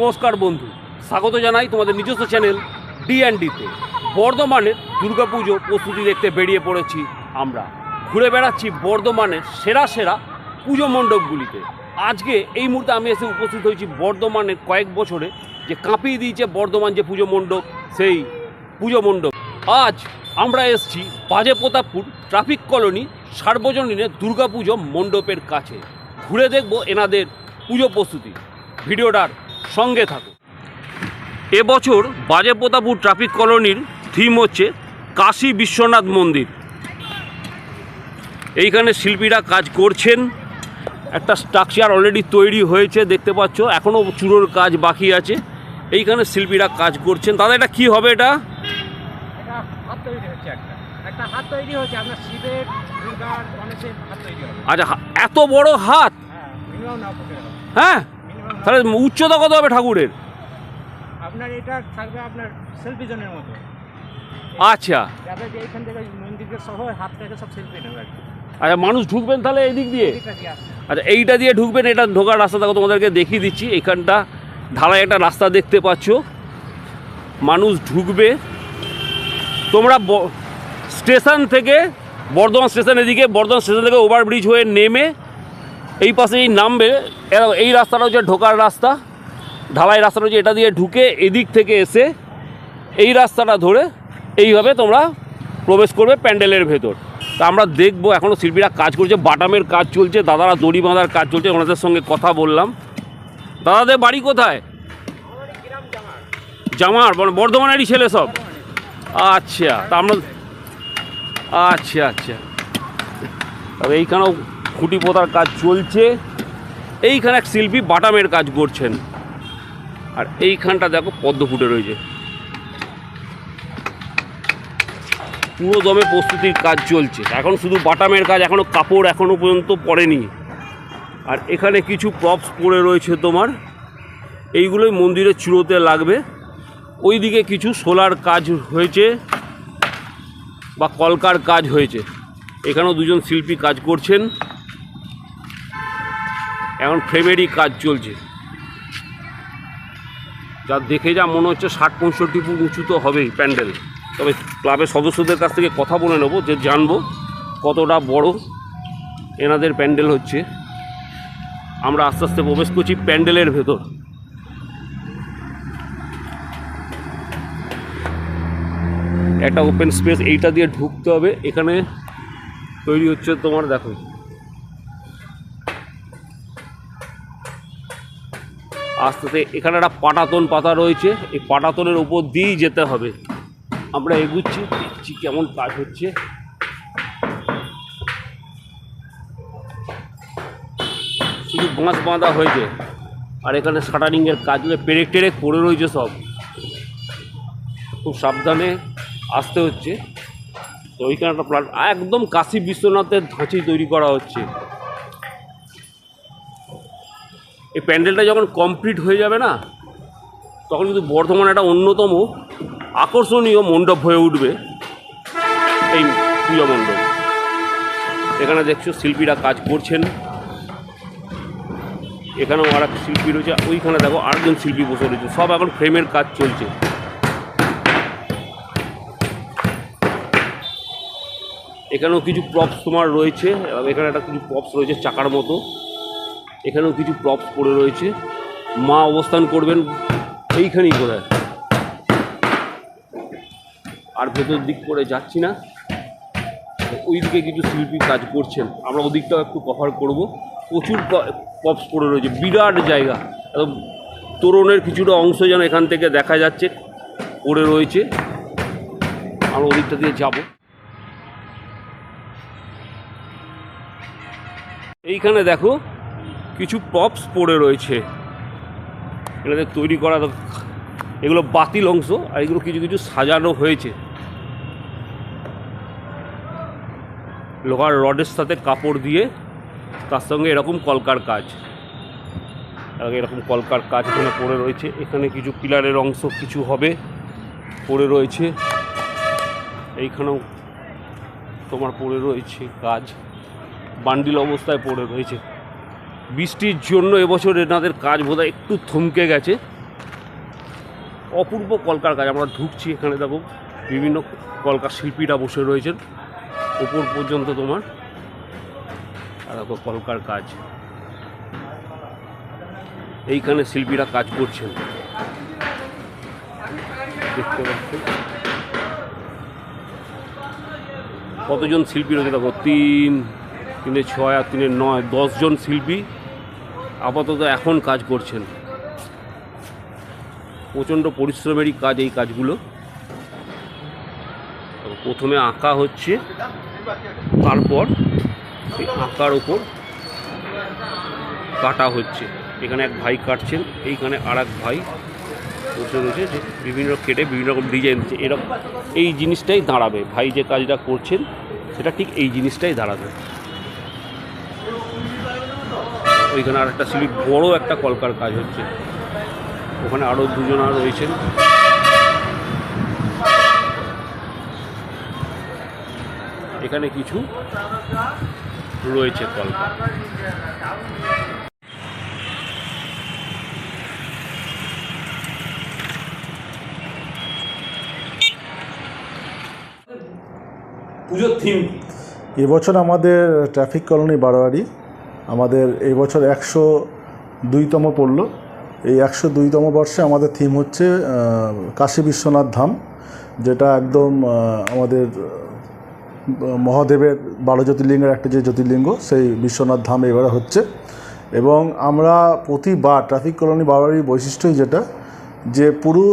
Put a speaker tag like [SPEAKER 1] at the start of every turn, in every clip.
[SPEAKER 1] নমস্কার বন্ধু, স্বাগত জানাই তোমাদের নিজস্ব চ্যানেল D&Dতে। বর্ধমানের দুর্গাপুজো প্রস্তুতি দেখতে বেরিয়ে পড়েছি। আমরা ঘুরে বেড়াচ্ছি বর্ধমানের সেরা সেরা পুজো মণ্ডপগুলিতে। আজকে এই মুহূর্তে আমি এসে উপস্থিত হয়েছি বর্ধমানের কয়েক বছরে যে কাঁপিয়ে দিয়েছে বর্ধমান যে পুজো মণ্ডপ, সেই পুজো মণ্ডপ। আজ আমরা এসেছি বাজে প্রতাপপুর ট্রাফিক কলোনি সার্বজনীনের দুর্গাপুজো মণ্ডপের কাছে। ঘুরে দেখব এনাদের পুজো প্রস্তুতি। ভিডিওটার সঙ্গে থাকুন। এবছর বাজে প্রতাপপুর ট্রাফিক কলোনির থিম হচ্ছে কাশী বিশ্বনাথ মন্দির। এইখানে শিল্পীরা কাজ করছেন। একটা স্ট্রাকচার অলরেডি তৈরি হয়েছে, দেখতে পাচ্ছ। এখনও চূড়োর কাজ বাকি আছে। এইখানে শিল্পীরা কাজ করছেন। দাদা, এটা কি হবে? এটা
[SPEAKER 2] হাত তৈরি হচ্ছে, একটা হাত তৈরি হচ্ছে আপনার শিবের, দুর্গার, গণেশের হাত তৈরি হবে।
[SPEAKER 1] আচ্ছা, এত বড় হাত? হ্যাঁ, তাহলে উচ্চতা কত হবে ঠাকুরের?
[SPEAKER 2] আপনার এটা থাকবে আপনার সেলফি জোনের মতো।
[SPEAKER 1] আচ্ছা,
[SPEAKER 2] যাতে যে এইখান থেকে মন্দিরকে সহ হাত থেকে সব সেলফি নেবে।
[SPEAKER 1] আচ্ছা, মানুষ ঢুকবেন তাহলে এই দিক দিয়ে? আচ্ছা, এইটা দিয়ে ঢুকবেন। এটা ঢোকার রাস্তা দেখো, তোমাদেরকে দেখিয়ে দিচ্ছি। এইখানটা ঢালাই একটা রাস্তা দেখতে পাচ্ছ, মানুষ ঢুকবে। তোমরা স্টেশন থেকে, বর্ধমান স্টেশন এদিকে, বর্ধমান স্টেশন থেকে ওভারব্রিজ হয়ে নেমে এই পাশেই নামবে। এই রাস্তাটা হচ্ছে ঢোকার রাস্তা, ঢালাই রাস্তাটা হচ্ছে। এটা দিয়ে ঢুকে এদিক থেকে এসে এই রাস্তাটা ধরে এইভাবে তোমরা প্রবেশ করবে প্যান্ডেলের ভেতর। তা আমরা দেখবো, এখনও শিল্পীরা কাজ করছে, বাটামের কাজ চলছে, দাদারা দড়ি বাঁধার কাজ চলছে। ওনাদের সঙ্গে কথা বললাম। দাদাদের বাড়ি কোথায়? জামার, মানে বর্ধমানেরই ছেলে সব? আচ্ছা, তা আমরা আচ্ছা আচ্ছা তবে এইখানেও খুঁটি পোতার কাজ চলছে। এইখানে এক শিল্পী বাটামের কাজ করছেন। আর এইখানটা দেখো পদ্ম ফুটে রয়েছে। পুরো দমে প্রস্তুতির কাজ চলছে। এখন শুধু বাটামের কাজ, এখনও কাপড় এখনও পর্যন্ত পড়েনি। আর এখানে কিছু প্রপস পড়ে রয়েছে তোমার, এইগুলোই মন্দিরের চূড়োতে লাগবে। ওইদিকে কিছু সোলার কাজ হয়েছে বা কলকার কাজ হয়েছে। এখানেও দুজন শিল্পী কাজ করছেন। এখন ফ্রেমেরই কাজ চলছে। যা দেখে যা মনে হচ্ছে 60-65 ফুট উঁচু তো হবেই প্যান্ডেল। তবে ক্লাবের সদস্যদের কাছ থেকে কথা বলে নেবো, যে জানবো কতটা বড় এনাদের প্যান্ডেল হচ্ছে। আমরা আস্তে আস্তে প্রবেশ করছি প্যান্ডেলের ভেতর। একটা ওপেন স্পেস, এইটা দিয়ে ঢুকতে হবে। এখানে তৈরি হচ্ছে তোমার, দেখো আস্তে আস্তে। এখানে একটা পাটাতন পাতা রয়েছে, এই পাটাতনের উপর দিয়েই যেতে হবে। আমরা এগুচ্ছি, দেখছি কেমন কাজ হচ্ছে। শুধু বাঁশ বাঁধা হয়েছে। আর এখানে শাটারিংয়ের কাজ, পেরেক টেরেক পড়ে রয়েছে সব। খুব সাবধানে আসতে হচ্ছে। তো ওইখানে একটা প্ল্যান একদম কাশী বিশ্বনাথের ধাঁচি তৈরি করা হচ্ছে। এই প্যান্ডেলটা যখন কমপ্লিট হয়ে যাবে না, তখন কিন্তু বর্ধমান একটা অন্যতম আকর্ষণীয় মণ্ডপ হয়ে উঠবে এই পূজা মণ্ডপ। এখানে দেখছো শিল্পীরা কাজ করছেন। এখানেও আর এক শিল্পী রয়েছে। ওইখানে দেখো আরেকজন শিল্পী বসে রয়েছে। সব এখন ফ্রেমের কাজ চলছে। এখানেও কিছু প্রপস তোমার রয়েছে। এখানে একটা কিছু প্রপস রয়েছে চাকার মতো। এখানেও কিছু প্রপস পড়ে রয়েছে। মা অবস্থান করবেন এইখানেই কোথায়। আর ভেতর দিক করে যাচ্ছি না। ওইদিকে কিছু শিল্পী কাজ করছেন, আমরা ওদিকটাও একটু কভার করব। প্রচুর প্রপস পড়ে রয়েছে, বিরাট জায়গা। একদম তোরণের কিছুটা অংশ যেন এখান থেকে দেখা যাচ্ছে পড়ে রয়েছে। আমরা ওদিকটা দিয়ে যাব। এইখানে দেখো কিছু প্রপস পড়ে রয়েছে। এখানে তৈরি করা, এগুলো বাতিল অংশ, আর এগুলো কিছু কিছু সাজানো হয়েছে। লোহার রডের সাথে কাপড় দিয়ে, তার সঙ্গে এরকম কলকার কাজ, এরকম কলকার কাজ এখানে পড়ে রয়েছে। এখানে কিছু পিলারের অংশ কিছু হবে পড়ে রয়েছে। এইখানেও তোমার পড়ে রয়েছে কাজ, বান্ডিল অবস্থায় পড়ে রয়েছে। বৃষ্টির জন্য এবছর এনাদের কাজ বোধহয় একটু থমকে গেছে। অপূর্ব কলকার কাজ। আমরা ঢুকছি, এখানে দেখো বিভিন্ন কলকার শিল্পীরা বসে রয়েছেন ওপর পর্যন্ত তোমার। আর দেখো কলকার কাজ, এইখানে শিল্পীরা কাজ করছেন দেখতে পাচ্ছেন। কতজন শিল্পী রয়েছে দেখো, 3, 3, 6 আর 3, 9, 10 জন শিল্পী আপাতত এখন কাজ করছেন। প্রচণ্ড পরিশ্রমেরই কাজ এই কাজগুলো। প্রথমে আঁকা হচ্ছে, তারপর সেই আঁকার ওপর কাটা হচ্ছে। এখানে এক ভাই কাটছেন, এইখানে আর এক ভাই বসে রয়েছে, যে বিভিন্ন কেটে বিভিন্ন রকম ডিজাইন দিচ্ছে। এরকম এই জিনিসটাই দাঁড়াবে, ভাই যে কাজটা করছেন সেটা ঠিক এই জিনিসটাই দাঁড়াবে। ওইখানে আর একটা শিল্পী বড় একটা কলকার কাজ হচ্ছে, ওখানে আরও দুজনা রয়েছেন। এখানে কিছু রয়েছে কলকা। পুজোর থিম
[SPEAKER 3] এবছর আমাদের ট্রাফিক কলোনি বারোয়ারি আমাদের এই বছর 102তম পড়লো। এই 102তম বর্ষে আমাদের থিম হচ্ছে কাশী বিশ্বনাথ ধাম, যেটা একদম আমাদের মহাদেবের 12 জ্যোতির্লিঙ্গের একটা যে জ্যোতির্লিঙ্গ, সেই বিশ্বনাথ ধাম এবারে হচ্ছে। এবং আমরা প্রতিবার ট্রাফিক কলোনি বারোয়ারির বৈশিষ্ট্যই যেটা, যে পুরো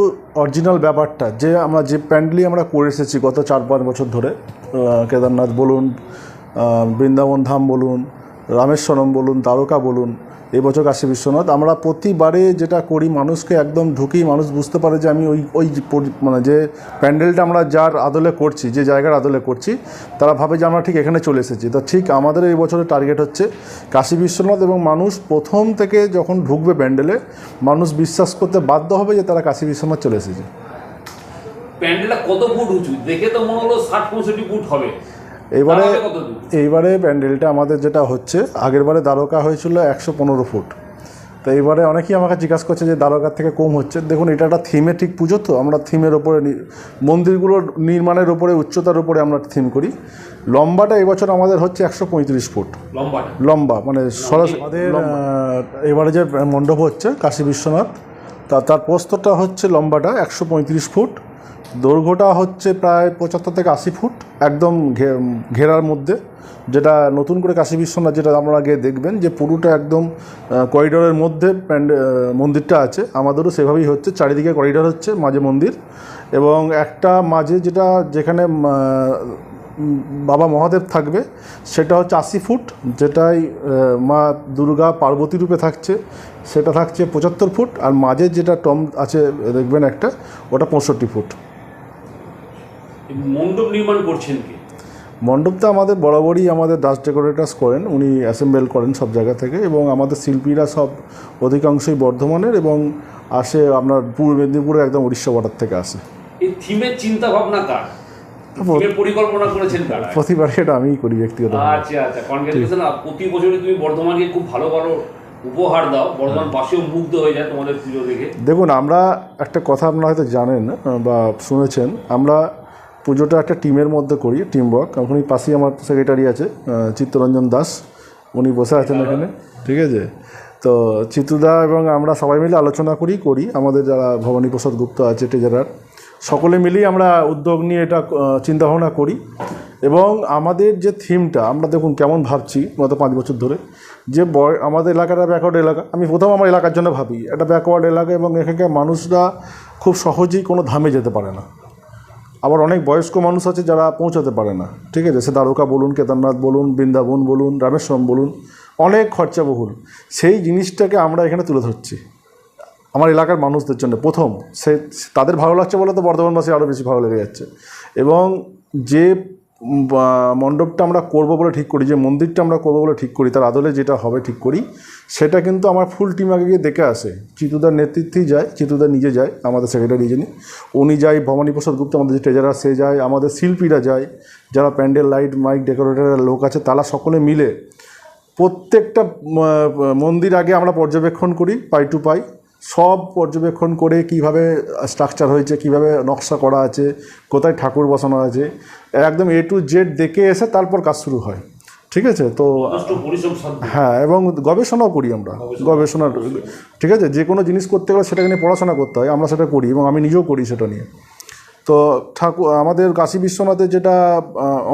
[SPEAKER 3] অরিজিনাল ব্যাপারটা, যে আমরা যে প্যান্ডেলই আমরা করে এসেছি গত 4-5 বছর ধরে, কেদারনাথ বলুন, বৃন্দাবন ধাম বলুন, রামেশ্বরম বলুন, দ্বারকা বলুন, এবছর কাশী বিশ্বনাথ, আমরা প্রতিবারে যেটা করি, মানুষকে একদম ঢুকেই মানুষ বুঝতে পারে যে আমি ওই মানে যে প্যান্ডেলটা আমরা যার আদলে করছি, যে জায়গার আদলে করছি, তারা ভাবে যে আমরা ঠিক এখানে চলে এসেছি। তো ঠিক আমাদের এই বছরের টার্গেট হচ্ছে কাশী বিশ্বনাথ, এবং মানুষ প্রথম থেকে যখন ঢুকবে প্যান্ডেলে, মানুষ বিশ্বাস করতে বাধ্য হবে যে তারা কাশী বিশ্বনাথ চলে এসেছে।
[SPEAKER 1] প্যান্ডেলটা কত ফুট উঁচু? দেখে তো মনে হলো 60-65 ফুট হবে।
[SPEAKER 3] এইবারে প্যান্ডেলটা আমাদের যেটা হচ্ছে, আগেরবারে দ্বারকা হয়েছিল 115 ফুট। তো এইবারে অনেকেই আমাকে জিজ্ঞাসা করছে যে দ্বারকার থেকে কম হচ্ছে। দেখুন, এটা একটা থিমেটিক পুজো, তো আমরা থিমের ওপরে, মন্দিরগুলোর নির্মাণের ওপরে, উচ্চতার উপরে আমরা থিম করি। লম্বাটা এবছর আমাদের হচ্ছে 135 ফুট লম্বা, মানে সরাসরি আমাদের এবারে যে মণ্ডপ হচ্ছে কাশী বিশ্বনাথ, তার প্রস্থটা হচ্ছে লম্বাটা 135 ফুট, দৈর্ঘ্যটা হচ্ছে প্রায় 75 থেকে 80 ফুট, একদম ঘেরার মধ্যে। যেটা নতুন করে কাশী বিশ্বনাথ, যেটা আপনারা গিয়ে দেখবেন যে পুরোটা একদম করিডোরের মধ্যে মন্দিরটা আছে। আমাদেরও সেভাবেই হচ্ছে, চারিদিকে করিডোর হচ্ছে, মাঝে মন্দির, এবং একটা মাঝে যেখানে বাবা মহাদেব থাকবে, সেটা হচ্ছে 80 ফুট, যেটাই মা দুর্গা পার্বতী রূপে থাকছে, সেটা থাকছে 75 ফুট, আর মাঝে যেটা টম আছে দেখবেন একটা, ওটা 65 ফুট।
[SPEAKER 1] মণ্ডপ নির্মাণ করছেন কি?
[SPEAKER 3] মণ্ডপটা আমাদের বরাবরই আমাদের দাস ডেকোরেটার্স করেন, উনি অ্যাসেম্বল করেন সব জায়গা থেকে, এবং আমাদের শিল্পীরা সব অধিকাংশই বর্ধমানের, এবং আসে আপনার পূর্ব মেদিনীপুরের একদম উড়িষ্যা বর্ডার থেকে আসে।
[SPEAKER 1] এই থিমের চিন্তা ভাবনা কার? থিমের পরিকল্পনা করেছেন কারা?
[SPEAKER 3] প্রতিবার এটা আমিই করি ব্যক্তিগত।
[SPEAKER 1] আচ্ছা, কনগ্রেচুলেশন। প্রতি বছরই তুমি বর্ধমানকে খুব ভালো ভালো উপহার দাও, বর্ধমান বাসীও মুগ্ধ হয়ে যায় তোমাদের পুজো দেখে।
[SPEAKER 3] দেখুন, আমরা একটা কথা আপনারা হয়তো জানেন বা শুনেছেন, আমরা পুজোটা একটা টিমের মধ্যে করি, টিম ওয়ার্ক। ওখানে পাশেই আমার সেক্রেটারি আছে চিত্তরঞ্জন দাস, উনি বসে আছেন এখানে, ঠিক আছে। তো চিত্তুদা এবং আমরা সবাই মিলে আলোচনা করি আমাদের যারা ভবানী প্রসাদ গুপ্ত আছে ট্রেজারার, সকলে মিলেই আমরা উদ্যোগ নিয়ে এটা চিন্তাভাবনা করি। এবং আমাদের যে থিমটা, আমরা দেখুন কেমন ভাবছি গত 5 বছর ধরে, যে আমাদের এলাকাটা ব্যাকওয়ার্ড এলাকা। আমি প্রথম আমার এলাকার জন্য ভাবি, একটা ব্যাকওয়ার্ড এলাকা, এবং এখানকার মানুষরা খুব সহজেই কোনো ধামে যেতে পারে না। আবার অনেক বয়স্ক মানুষ আছে যারা পৌঁছাতে পারে না, ঠিক আছে। সে দ্বারকা বলুন, কেদারনাথ বলুন, বৃন্দাবন বলুন, রামেশ্বরম বলুন, অনেক খরচাবহুল। সেই জিনিসটাকে আমরা এখানে তুলে ধরছি আমার এলাকার মানুষদের জন্য। প্রথম তাদের ভালো লাগছে বলে তো বর্ধমানবাসী আরও বেশি ভালো লেগে যাচ্ছে। এবং যে মণ্ডপটা আমরা করব বলে ঠিক করি, যে মন্দিরটা আমরা করব বলে ঠিক করি, তার আদলে যেটা হবে ঠিক করি, সেটা কিন্তু আমার ফুল টিম আগে গিয়ে দেখে আসে। চিত্তুদার নেতৃত্বেই যায়, চিত্তুদা নিজে যায়, আমাদের সেক্রেটারি যিনি, উনি যায়, ভবানী প্রসাদ গুপ্ত আমাদের যে ট্রেজারার সে যায়, আমাদের শিল্পীরা যায়, যারা প্যান্ডেল, লাইট, মাইক, ডেকোরেটরের লোক আছে, তারা সকলে মিলে প্রত্যেকটা মন্দির আগে আমরা পর্যবেক্ষণ করি, পাই টু পাই, সব পর্যবেক্ষণ করে কিভাবে স্ট্রাকচার হয়েছে, কিভাবে নকশা করা আছে, কোথায় ঠাকুর বসানো আছে, একদম A to Z দেখে এসে তারপর কাজ শুরু হয়। ঠিক আছে, তো হ্যাঁ, এবং গবেষণাও করি আমরা, গবেষণা, ঠিক আছে, যে কোনো জিনিস করতে গেলে সেটাকে নিয়ে পড়াশোনা করতে হয়, আমরা সেটা করি এবং আমি নিজেও করি সেটা নিয়ে। তো আমাদের কাশী বিশ্বনাথের যেটা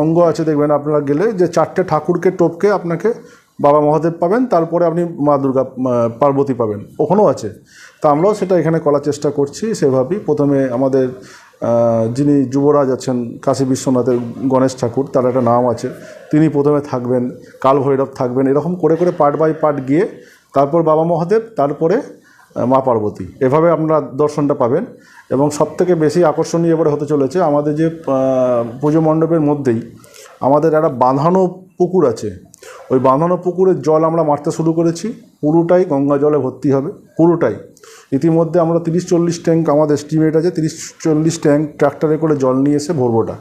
[SPEAKER 3] অঙ্গ আছে দেখবেন আপনারা গেলে, যে 4টে ঠাকুরকে টপকে আপনাকে বাবা মহাদেব পাবেন, তারপরে আপনি মা দুর্গা পার্বতী পাবেন, ওখানেও আছে। তা আমরাও সেটা এখানে করার চেষ্টা করছি সেভাবেই। প্রথমে আমাদের যিনি যুবরাজ আছেন কাশী বিশ্বনাথের গণেশ ঠাকুর, তার একটা নাম আছে, তিনি প্রথমে থাকবেন, কাল ভৈরব থাকবেন, এরকম করে করে পার্ট বাই পার্ট গিয়ে তারপর বাবা মহাদেব, তারপরে মা পার্বতী, এভাবে আপনারা দর্শনটা পাবেন। এবং সবথেকে বেশি আকর্ষণীয় এবারে হতে চলেছে, আমাদের যে পুজো মণ্ডপের মধ্যেই আমাদের একটা বাঁধানো পুকুর আছে, ওই বাঁধানো পুকুরের জল আমরা মারতে শুরু করেছি, পুরোটাই গঙ্গা জলে ভর্তি হবে, পুরোটাই। ইতিমধ্যে আমরা 30-40 ট্যাঙ্ক, আমাদের এস্টিমেট আছে 30-40 ট্যাঙ্ক ট্রাক্টরে করে জল নিয়ে এসে ভরবোটা,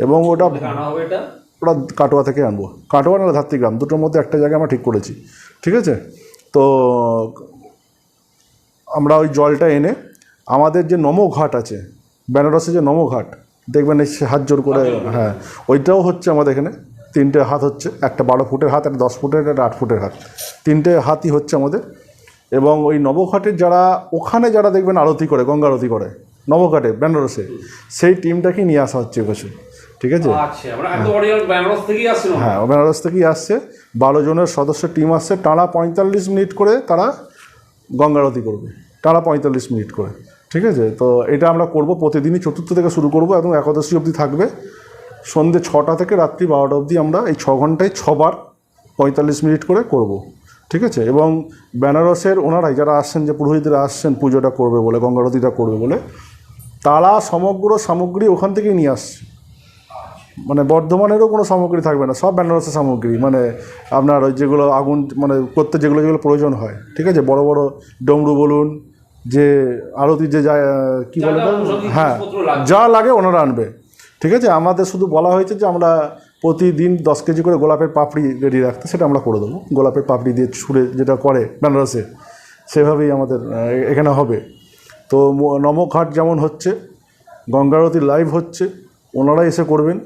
[SPEAKER 3] এবং ওটা কাটোয়া থেকে আনবো, কাটোয়া না ধাত্রীগ্রাম, দুটোর মধ্যে একটা জায়গায় আমরা ঠিক করেছি। ঠিক আছে, তো আমরা ওই জলটা এনে আমাদের যে নমঘাট আছে, বেনারসে যে নমঘাট দেখবেন এই হাত জোর করে, হ্যাঁ, ওইটাও হচ্ছে আমাদের এখানে। 3টে হাত হচ্ছে, একটা 12 ফুটের হাত, একটা 10 ফুটের, একটা 8 ফুটের হাত, 3টে হাতই হচ্ছে আমাদের। এবং ওই নবঘাটের যারা ওখানে যারা দেখবেন আরতি করে, গঙ্গা আরতি করে নবঘাটে বেনারসে, সেই টিমটাকেই নিয়ে আসা হচ্ছে এবছর। ঠিক আছে, হ্যাঁ, বেনারস থেকেই আসছে, 12 জনের সদস্য টিম আসছে, টানা 45 মিনিট করে তারা গঙ্গা আরতি করবে, টানা 45 মিনিট করে। ঠিক আছে, তো এটা আমরা করব প্রতিদিনই, 4র্থ থেকে শুরু করব এবং একাদশী অবধি থাকবে, সন্ধ্যে 6টা থেকে রাত্রি 12টা অবধি আমরা এই 6 ঘন্টায় 6 বার 45 মিনিট করে করব। ঠিক আছে, এবং বেনারসের ওনারাই যারা আসছেন, যে পুরোহিতরা আসছেন পুজোটা করবে বলে, গঙ্গা আরতিটা করবে বলে, তারা সমগ্র সামগ্রী ওখান থেকেই নিয়ে আসছে। মানে বর্ধমানেরও কোনো সামগ্রী থাকবে না, সব বেনারসের সামগ্রী, মানে আপনার ওই যেগুলো আগুন মানে করতে যেগুলো যেগুলো প্রয়োজন হয়, ঠিক আছে, বড় বড় ডমরু বলুন, যে আরতি যে যায় কী বলে, হ্যাঁ, যা লাগে ওনারা আনবে। ঠিক আছে, আমাদের শুধু বলা হয়েছে যে আমরা প্রতিদিন 10 কেজি করে গোলাপের পাপড়ি রেডি রাখতে, সেটা আমরা করে দেবো। গোলাপের পাপড়ি দিয়ে ছুঁড়ে যেটা করে বেনারসে, সেভাবেই আমাদের এখানে হবে। তো নমঘাট যেমন হচ্ছে, গঙ্গা আরতি লাইভ হচ্ছে, ওনারাই এসে করবেন।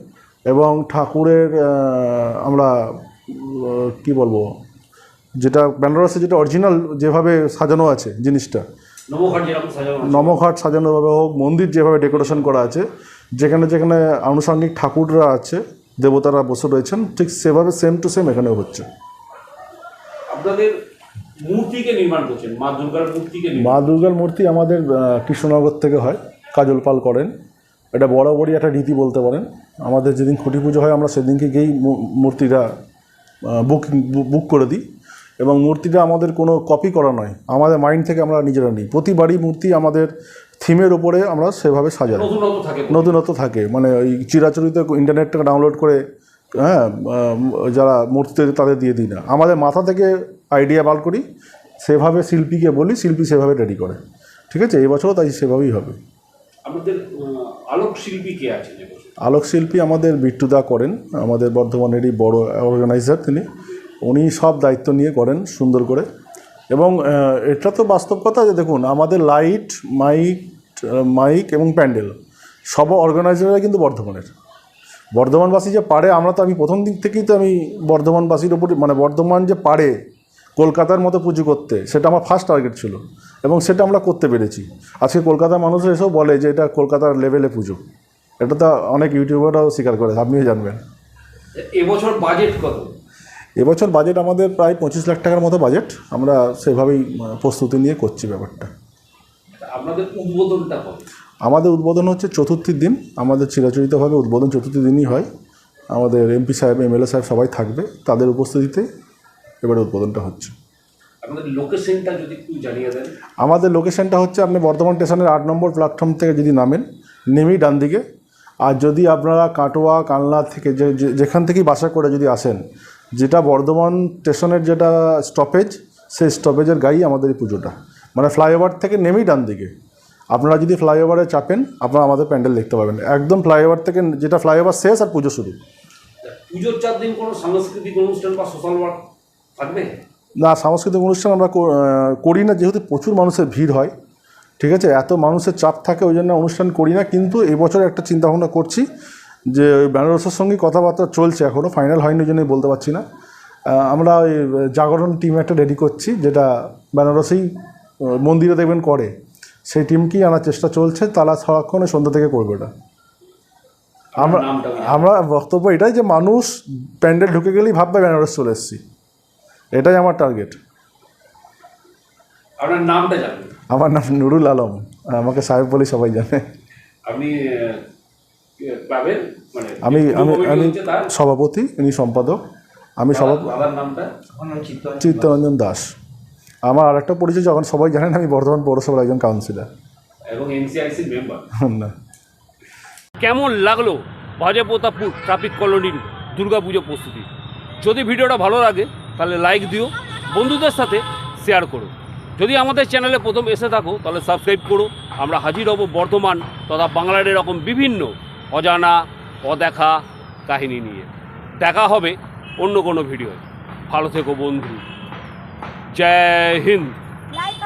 [SPEAKER 3] এবং ঠাকুরের আমরা কি বলবো, যেটা বেনারসে যেটা অরিজিনাল যেভাবে সাজানো আছে জিনিসটা, নমঘাট সাজানোভাবে হোক, মন্দির যেভাবে ডেকোরেশন করা আছে, যেখানে যেখানে আনুষঙ্গিক ঠাকুররা আছে, দেবতারা বসে রয়েছেন, ঠিক সেভাবে সেম টু সেম এখানেও হচ্ছে।
[SPEAKER 1] আপনাদের মূর্তিকে নির্মাণ করছেন, মা দুর্গার মূর্তিকে,
[SPEAKER 3] মা দুর্গার মূর্তি আমাদের কৃষ্ণনগর থেকে হয়, কাজল পাল করেন। এটা বরাবরই একটা রীতি বলতে পারেন। আমাদের যেদিন খুঁটি পুজো হয় আমরা সেদিনকে গিয়েই মূর্তিটা বুক করে দিই, এবং মূর্তিটা আমাদের কোনো কপি করা নয়, আমাদের মাইন্ড থেকে আমরা নিজেরা নিই। প্রতিবারই মূর্তি আমাদের থিমের ওপরে আমরা সেভাবে সাজাই, নতুনত্ব থাকে। মানে ওই চিরাচরিত ইন্টারনেট থেকে ডাউনলোড করে, হ্যাঁ, যারা মূর্তি তাদের দিয়ে দিই না, আমাদের মাথা থেকে আইডিয়া বার করি, সেভাবে শিল্পীকে বলি, শিল্পী সেভাবে রেডি করে। ঠিক আছে, এবছরও তাই সেভাবেই হবে।
[SPEAKER 1] আমাদের আলোক শিল্পী কে আছে?
[SPEAKER 3] আলোক শিল্পী আমাদের বিট্টুদা করেন, আমাদের বর্ধমানেরই বড় অর্গানাইজার তিনি, উনি সব দায়িত্ব নিয়ে করেন সুন্দর করে। এবং এটা তো বাস্তব কথা যে দেখুন, আমাদের লাইট, মাইক এবং প্যান্ডেল সব অর্গানাইজাররা কিন্তু বর্ধমানের। বর্ধমানবাসী যে পারে, আমি প্রথম দিক থেকেই তো আমি বর্ধমানবাসীর ওপর, মানে বর্ধমান যে পারে কলকাতার মতো পুজো করতে, সেটা আমার ফার্স্ট টার্গেট ছিল, এবং সেটা আমরা করতে পেরেছি। আজকে কলকাতার মানুষ এসেও বলে যে এটা কলকাতার লেভেলে পুজো, এটা তো অনেক ইউটিউবাররাও স্বীকার করে, আপনিও জানবেন।
[SPEAKER 1] এবছর বাজেট কত?
[SPEAKER 3] এবছর বাজেট আমাদের প্রায় 25 লাখ টাকার মতো বাজেট, আমরা সেভাবেই প্রস্তুতি নিয়ে করছি ব্যাপারটা।
[SPEAKER 1] আপনাদের উদ্বোধনটা কবে?
[SPEAKER 3] আমাদের উদ্বোধন হচ্ছে চতুর্থীর দিন, আমাদের চিরাচরিতভাবে উদ্বোধন চতুর্থী দিনই হয়। আমাদের এমপি সাহেব, এমএলএ সাহেব সবাই থাকবে, তাদের উপস্থিতিতে এবারে উদ্বোধনটা হচ্ছে।
[SPEAKER 1] আপনাদের লোকেশনটা যদি একটু জানিয়ে দেন।
[SPEAKER 3] আমাদের লোকেশনটা হচ্ছে, আপনি বর্ধমান স্টেশনের 8 নম্বর প্ল্যাটফর্ম থেকে যদি নামেন, নেমেই ডান দিকে। আর যদি আপনারা কাটোয়া, কালনা থেকে যেখান থেকেই বাসা করে যদি আসেন, যেটা বর্ধমান স্টেশনের যেটা স্টপেজ, সেই স্টপেজের গাড়ি আমাদের এই পুজোটা, মানে ফ্লাইওভার থেকে নেমেই ডান দিকে। আপনারা যদি ফ্লাইওভারে চাপেন, আপনারা আমাদের প্যান্ডেল দেখতে পাবেন, একদম ফ্লাইওভার থেকে, যেটা ফ্লাইওভার শেষ আর পুজো শুরু।
[SPEAKER 1] পুজোর 4 দিন কোনো সাংস্কৃতিক অনুষ্ঠান বা সোশ্যাল ওয়ার্ক থাকবে?
[SPEAKER 3] না, সাংস্কৃতিক অনুষ্ঠান আমরা করি না, যেহেতু প্রচুর মানুষের ভিড় হয়, ঠিক আছে, এত মানুষের চাপ থাকে, ওই জন্য অনুষ্ঠান করি না। কিন্তু এবছর একটা চিন্তাভাবনা করছি যে ওই বেনারসের সঙ্গে কথাবার্তা চলছে, এখনও ফাইনাল হয়নি, ওই জন্যই বলতে পারছি না। আমরা ওই জাগরণ টিম একটা রেডি করছি, যেটা বেনারসেই মন্দিরে দেখবেন করে, সেই টিমকেই আনার চেষ্টা চলছে। তারা সারাক্ষণে সন্ধ্যা থেকে করবে এটা। আমরা বক্তব্য এটাই যে মানুষ প্যান্ডেল ঢুকে গেলেই ভাববে বেনারস চলে এসেছি, এটাই আমার টার্গেট।
[SPEAKER 1] আপনার নামটা জানেন?
[SPEAKER 3] আমার নাম নুরুল আলম, আমাকে সাহেব বলে সবাই জানে।
[SPEAKER 1] আপনি ক্লাবের মানে
[SPEAKER 3] আমি আমি আমি
[SPEAKER 1] হচ্ছে তার
[SPEAKER 3] সভাপতি, ইনি সম্পাদক। আমি
[SPEAKER 1] দাদার নামটা?
[SPEAKER 3] চিত্তরঞ্জন দাস। আমার আরেকটা পরিচয় যখন সবাই জানেন, আমি বর্ধমান পৌরসভার একজন কাউন্সিলর
[SPEAKER 1] এবং এনসিআইসির মেম্বার।
[SPEAKER 3] না।
[SPEAKER 1] কেমন লাগলো বাজেপ্রতাপপুর ট্রাফিক কলোনির দুর্গাপুজো প্রস্তুতি? যদি ভিডিওটা ভালো লাগে তাহলে লাইক দিও, বন্ধুদের সাথে শেয়ার করো। যদি আমাদের চ্যানেলে প্রথম এসে থাকো তাহলে সাবস্ক্রাইব করো। আমরা হাজির হব বর্ধমান তথা বাংলার এরকম বিভিন্ন অজানা অদেখা কাহিনী নিয়ে। দেখা হবে অন্য কোনো ভিডিও। ভালো থেকো বন্ধু। জয় হিন্দ।
[SPEAKER 4] লাইক